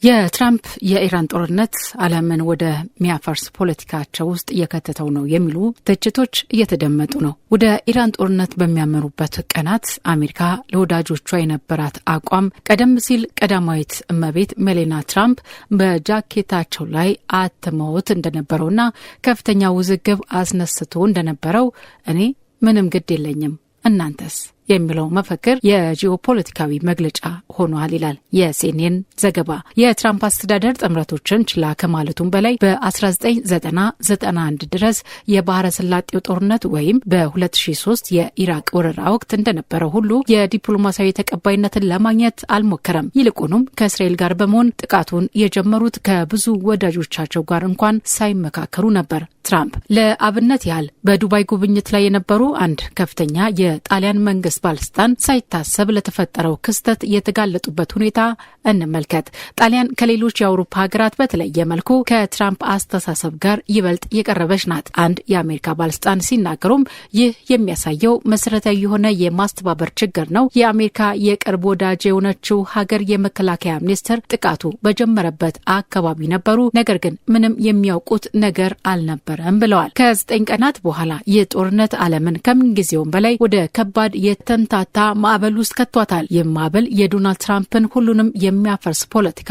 የትራምፕ የኢራን ጦርነት ዓለምን ወደ ሚያፈርስ ፖለቲካቸው ውስጥ እየከተተው ነው የሚሉ ትችቶች እየተደመጡ ነው። ወደ ኢራን ጦርነት በሚያመሩበት ቀናት አሜሪካ ለወዳጆቿ የነበራት አቋም ቀደም ሲል ቀዳማዊት እመቤት ሜላኒያ ትራምፕ በጃኬታቸው ላይ አትመውት እንደነበረውና ከፍተኛ ውዝግብ አስነስቶ እንደነበረው እኔ ምንም ግድ የለኝም እናንተስ የሚለው መፈክር የጂኦፖለቲካዊ መግለጫ ሆኗል ይላል የሲኤንኤን ዘገባ። የትራምፕ አስተዳደር ጥምረቶችን ችላ ከማለቱም በላይ በ1991 ድረስ የባህረ ሰላጤው ጦርነት ወይም በ2003 የኢራቅ ወረራ ወቅት እንደነበረው ሁሉ የዲፕሎማሲያዊ ተቀባይነትን ለማግኘት አልሞከረም። ይልቁንም ከእስራኤል ጋር በመሆን ጥቃቱን የጀመሩት ከብዙ ወዳጆቻቸው ጋር እንኳን ሳይመካከሩ ነበር። ትራምፕ ለአብነት ያህል በዱባይ ጉብኝት ላይ የነበሩ አንድ ከፍተኛ የጣሊያን መንግስት ባለስልጣን ሳይታሰብ ለተፈጠረው ክስተት የተጋለጡበት ሁኔታ እንመልከት። ጣሊያን ከሌሎች የአውሮፓ ሀገራት በተለየ መልኩ ከትራምፕ አስተሳሰብ ጋር ይበልጥ የቀረበች ናት። አንድ የአሜሪካ ባለስልጣን ሲናገሩም ይህ የሚያሳየው መሰረታዊ የሆነ የማስተባበር ችግር ነው። የአሜሪካ የቅርብ ወዳጅ የሆነችው ሀገር የመከላከያ ሚኒስትር ጥቃቱ በጀመረበት አካባቢ ነበሩ፣ ነገር ግን ምንም የሚያውቁት ነገር አልነበረም ብለዋል። ከ9 ቀናት በኋላ ይህ ጦርነት ዓለምን ከምንጊዜውም በላይ ወደ ከባድ የተንታታ ማዕበል ውስጥ ከቷታል። ይህ ማዕበል የዶናልድ ትራምፕን ሁሉንም የሚያፈርስ ፖለቲካ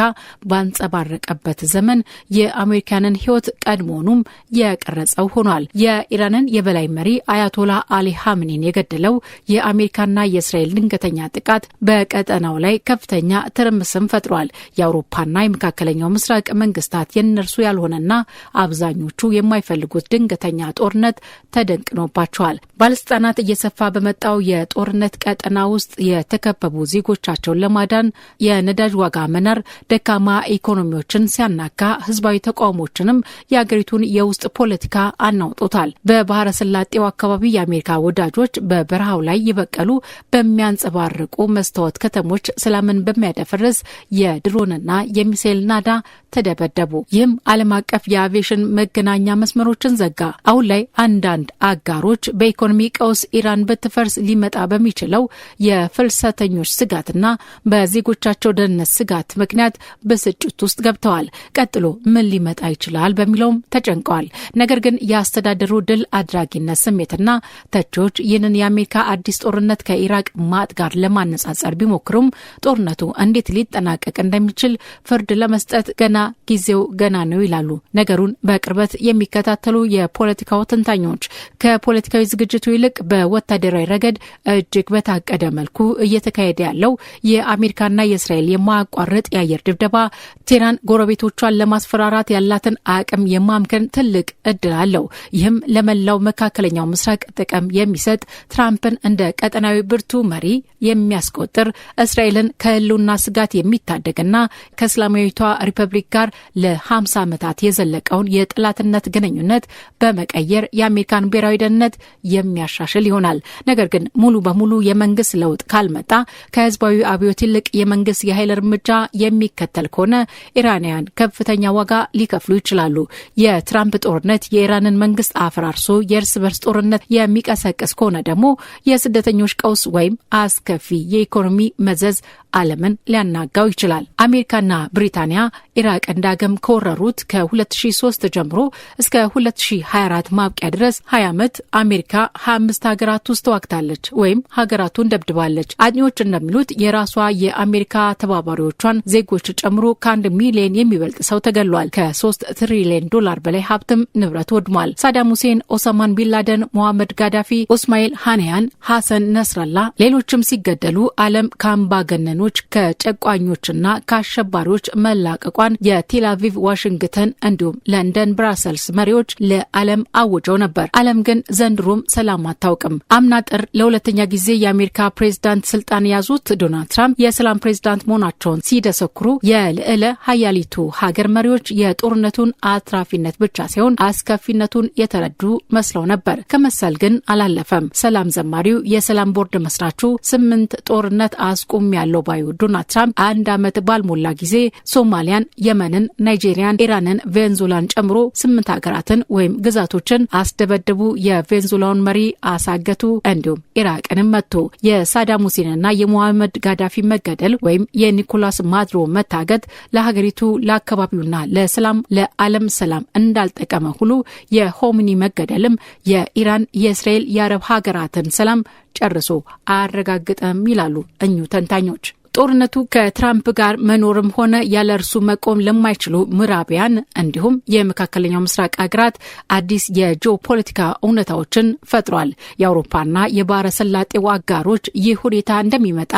ባንጸባረቀበት ዘመን የአሜሪካንን ሕይወት ቀድሞውኑም የቀረጸው ሆኗል። የኢራንን የበላይ መሪ አያቶላ አሊ ኻሜኒን የገደለው የአሜሪካና የእስራኤል ድንገተኛ ጥቃት በቀጠናው ላይ ከፍተኛ ትርምስም ፈጥሯል። የአውሮፓና የመካከለኛው ምስራቅ መንግስታት የእነርሱ ያልሆነና አብዛኞቹ የማይፈልጉት ድንገተኛ ጦርነት ተደንቅኖባቸዋል። ባለስልጣናት እየሰፋ በመጣው የጦርነት ቀጠና ውስጥ የተከበቡ ዜጎቻቸውን ለማዳን የነዳጅ ዋጋ መናር ደካማ ኢኮኖሚዎችን ሲያናጋ ህዝባዊ ተቃውሞችንም የአገሪቱን የውስጥ ፖለቲካ አናውጦታል። በባህረ ሰላጤው አካባቢ የአሜሪካ ወዳጆች በበረሃው ላይ ይበቀሉ በሚያንጸባርቁ መስታወት ከተሞች ሰላምን በሚያደፈርስ የድሮንና የሚሳኤል ናዳ ተደበደቡ። ይህም ዓለም አቀፍ የአቪዬሽን መገናኛ መስመሮችን ዘጋ። አሁን ላይ አንዳንድ አጋሮች በኢኮኖሚ ቀውስ ኢራን በትፈርስ ሊመጣ በሚችለው የፍልሰተኞች ስጋትና በዜጎቻቸው ደህንነት ስጋት ምክንያት ብስጭት ውስጥ ገብተዋል። ቀጥሎ ምን ሊመጣ ይችላል በሚለውም ተጨንቀዋል። ነገር ግን የአስተዳደሩ ድል አድራጊነት ስሜትና ተቾች ይህንን የአሜሪካ አዲስ ጦርነት ከኢራቅ ማጥ ጋር ለማነጻጸር ቢሞክሩም ጦርነቱ እንዴት ሊጠናቀቅ እንደሚችል ፍርድ ለመስጠት ጊዜው ገና ነው ይላሉ። ነገሩን በቅርበት የሚከታተሉ የፖለቲካው ተንታኞች ከፖለቲካዊ ዝግጅቱ ይልቅ በወታደራዊ ረገድ እጅግ በታቀደ መልኩ እየተካሄደ ያለው የአሜሪካና የእስራኤል የማያቋርጥ የአየር ድብደባ ቴህራን ጎረቤቶቿን ለማስፈራራት ያላትን አቅም የማምከን ትልቅ እድል አለው። ይህም ለመላው መካከለኛው ምስራቅ ጥቅም የሚሰጥ ትራምፕን እንደ ቀጠናዊ ብርቱ መሪ የሚያስቆጥር እስራኤልን ከህልውና ስጋት የሚታደግና ከእስላማዊቷ ሪፐብሊክ ጋር ለ50 ዓመታት የዘለቀውን የጠላትነት ግንኙነት በመቀየር የአሜሪካን ብሔራዊ ደህንነት የሚያሻሽል ይሆናል። ነገር ግን ሙሉ በሙሉ የመንግስት ለውጥ ካልመጣ ከህዝባዊ አብዮት ይልቅ የመንግስት የኃይል እርምጃ የሚከተል ከሆነ ኢራናውያን ከፍተኛ ዋጋ ሊከፍሉ ይችላሉ። የትራምፕ ጦርነት የኢራንን መንግስት አፈራርሶ የእርስ በርስ ጦርነት የሚቀሰቅስ ከሆነ ደግሞ የስደተኞች ቀውስ ወይም አስከፊ የኢኮኖሚ መዘዝ ዓለምን ሊያናጋው ይችላል። አሜሪካና ብሪታንያ ኢራቅን ዳግም ከወረሩት ከ2003 ጀምሮ እስከ 2024 ማብቂያ ድረስ 20 ዓመት አሜሪካ 25 ሀገራት ውስጥ ተዋግታለች ወይም ሀገራቱን ደብድባለች። አጥኚዎች እንደሚሉት የራሷ የአሜሪካ ተባባሪዎቿን ዜጎች ጨምሮ ከ1 ሚሊዮን የሚበልጥ ሰው ተገሏል። ከ3 ትሪሊዮን ዶላር በላይ ሀብትም ንብረት ወድሟል። ሳዳም ሁሴን፣ ኦሳማን ቢንላደን፣ ሞሐመድ ጋዳፊ፣ ኦስማኤል ሃኒያን፣ ሐሰን ነስራላ ሌሎችም ሲገደሉ ዓለም ከአምባገነኖች ከጨቋኞችና ከአሸባሪዎች መላቀቋን የቴል አቪቭ፣ ዋሽንግተን እንዲሁም ለንደን፣ ብራሰልስ መሪዎች ለዓለም አውጀው ነበር። ዓለም ግን ዘንድሮም ሰላም አታውቅም። አምና ጥር ለሁለተኛ ጊዜ የአሜሪካ ፕሬዝዳንት ስልጣን የያዙት ዶናልድ ትራምፕ የሰላም ፕሬዝዳንት መሆናቸውን ሲደሰክሩ የልዕለ ሀያሊቱ ሀገር መሪዎች የጦርነቱን አትራፊነት ብቻ ሳይሆን አስከፊነቱን የተረዱ መስለው ነበር። ከመሰል ግን አላለፈም። ሰላም ዘማሪው የሰላም ቦርድ መስራቹ 8 ጦርነት አስቆም ያለው ባዩ ዶናልድ ትራምፕ 1 ዓመት ባልሞላ ጊዜ ሶማሊያን፣ የመን የመንን፣ ናይጄሪያን፣ ኢራንን፣ ቬንዙላን ጨምሮ 8 ሀገራትን ወይም ግዛቶችን አስደበደቡ፣ የቬንዙላውን መሪ አሳገቱ፣ እንዲሁም ኢራቅንም መቱ። የሳዳም ሁሴንና የሙሐመድ ጋዳፊ መገደል ወይም የኒኮላስ ማዱሮ መታገት ለሀገሪቱ ለአካባቢውና ለሰላም ለዓለም ሰላም እንዳልጠቀመ ሁሉ የሆሚኒ መገደልም የኢራን የእስራኤል የአረብ ሀገራትን ሰላም ጨርሶ አያረጋግጥም ይላሉ እኚሁ ተንታኞች። ጦርነቱ ከትራምፕ ጋር መኖርም ሆነ ያለ እርሱ መቆም ለማይችሉ ምዕራባውያን እንዲሁም የመካከለኛው ምስራቅ ሀገራት አዲስ የጂኦፖለቲካ እውነታዎችን ፈጥሯል። የአውሮፓና የባህረ ሰላጤው አጋሮች ይህ ሁኔታ እንደሚመጣ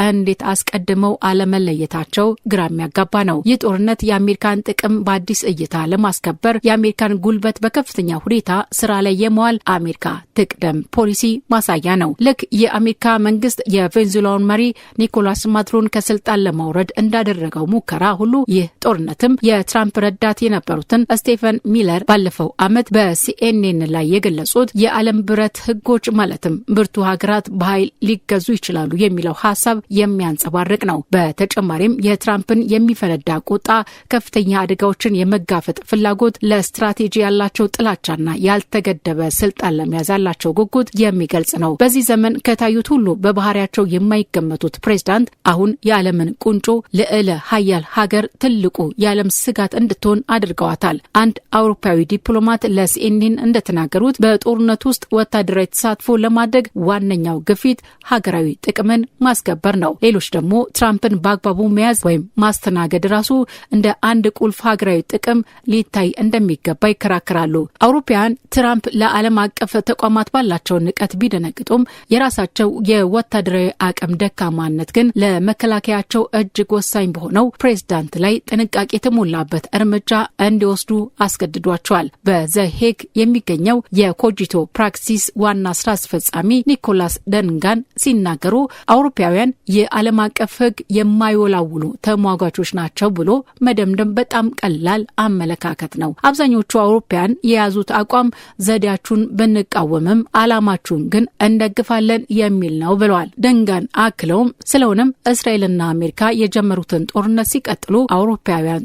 እንዴት አስቀድመው አለመለየታቸው ግራ የሚያጋባ ነው። ይህ ጦርነት የአሜሪካን ጥቅም በአዲስ እይታ ለማስከበር የአሜሪካን ጉልበት በከፍተኛ ሁኔታ ስራ ላይ የመዋል አሜሪካ ትቅደም ፖሊሲ ማሳያ ነው። ልክ የአሜሪካ መንግስት የቬንዙላውን መሪ ኒኮላስ ማዱሮን ከስልጣን ለማውረድ እንዳደረገው ሙከራ ሁሉ ይህ ጦርነትም የትራምፕ ረዳት የነበሩትን ስቴፈን ሚለር ባለፈው ዓመት በሲኤንኤን ላይ የገለጹት የዓለም ብረት ህጎች ማለትም ብርቱ ሀገራት በኃይል ሊገዙ ይችላሉ የሚለው ሐሳብ የሚያንጸባርቅ ነው። በተጨማሪም የትራምፕን የሚፈነዳ ቁጣ፣ ከፍተኛ አደጋዎችን የመጋፈጥ ፍላጎት፣ ለስትራቴጂ ያላቸው ጥላቻና ያልተገደበ ስልጣን ለመያዝ ያላቸው ጉጉት የሚገልጽ ነው። በዚህ ዘመን ከታዩት ሁሉ በባህሪያቸው የማይገመቱት ፕሬዝዳንት አሁን የዓለምን ቁንጮ ልዕለ ኃያል ሀገር ትልቁ የዓለም ስጋት እንድትሆን አድርገዋታል። አንድ አውሮፓዊ ዲፕሎማት ለሲኤንኤን እንደተናገሩት በጦርነት ውስጥ ወታደራዊ ተሳትፎ ለማድረግ ዋነኛው ግፊት ሀገራዊ ጥቅምን ማስከበር ነው። ሌሎች ደግሞ ትራምፕን በአግባቡ መያዝ ወይም ማስተናገድ ራሱ እንደ አንድ ቁልፍ ሀገራዊ ጥቅም ሊታይ እንደሚገባ ይከራከራሉ። አውሮፓውያን ትራምፕ ለዓለም አቀፍ ተቋማት ባላቸው ንቀት ቢደነግጡም የራሳቸው የወታደራዊ አቅም ደካማነት ግን ለመከላከያቸው እጅግ ወሳኝ በሆነው ፕሬዝዳንት ላይ ጥንቃቄ የተሞላበት እርምጃ እንዲወስዱ አስገድዷቸዋል። በዘሄግ የሚገኘው የኮጂቶ ፕራክሲስ ዋና ስራ አስፈጻሚ ኒኮላስ ደንጋን ሲናገሩ አውሮፓውያን የዓለም አቀፍ ሕግ የማይወላውሉ ተሟጋቾች ናቸው ብሎ መደምደም በጣም ቀላል አመለካከት ነው። አብዛኞቹ አውሮፓውያን የያዙት አቋም ዘዴያችሁን ብንቃወምም ዓላማችሁን ግን እንደግፋለን የሚል ነው ብለዋል። ደንጋን አክለውም ስለሆነም እስራኤልና አሜሪካ የጀመሩትን ጦርነት ሲቀጥሉ አውሮፓውያን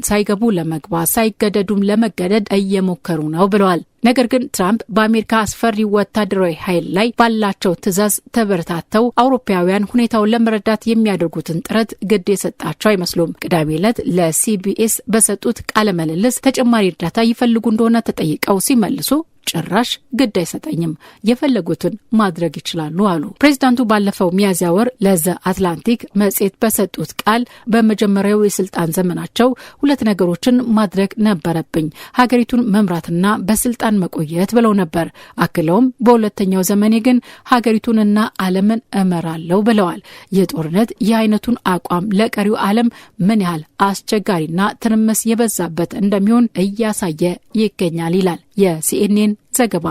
ሳይገቡ ለመግባት ሳይገደዱም ለመገደድ እየሞከሩ ነው ብለዋል። ነገር ግን ትራምፕ በአሜሪካ አስፈሪ ወታደራዊ ኃይል ላይ ባላቸው ትዕዛዝ ተበረታተው አውሮፓውያን ሁኔታውን ለመረዳት የሚያደርጉትን ጥረት ግድ የሰጣቸው አይመስሉም። ቅዳሜ ዕለት ለሲቢኤስ በሰጡት ቃለ ምልልስ ተጨማሪ እርዳታ ይፈልጉ እንደሆነ ተጠይቀው ሲመልሱ ጭራሽ ግድ አይሰጠኝም፣ የፈለጉትን ማድረግ ይችላሉ አሉ። ፕሬዝዳንቱ ባለፈው ሚያዝያ ወር ለዘ አትላንቲክ መጽሔት በሰጡት ቃል በመጀመሪያው የስልጣን ዘመናቸው 2 ነገሮችን ማድረግ ነበረብኝ፣ ሀገሪቱን መምራትና በስልጣን መቆየት ብለው ነበር። አክለውም በሁለተኛው ዘመኔ ግን ሀገሪቱንና ዓለምን እመራለሁ ብለዋል። የጦርነት የአይነቱን አቋም ለቀሪው ዓለም ምን ያህል አስቸጋሪና ትርምስ የበዛበት እንደሚሆን እያሳየ ይገኛል ይላል የሲኤንኤን ዘገባ።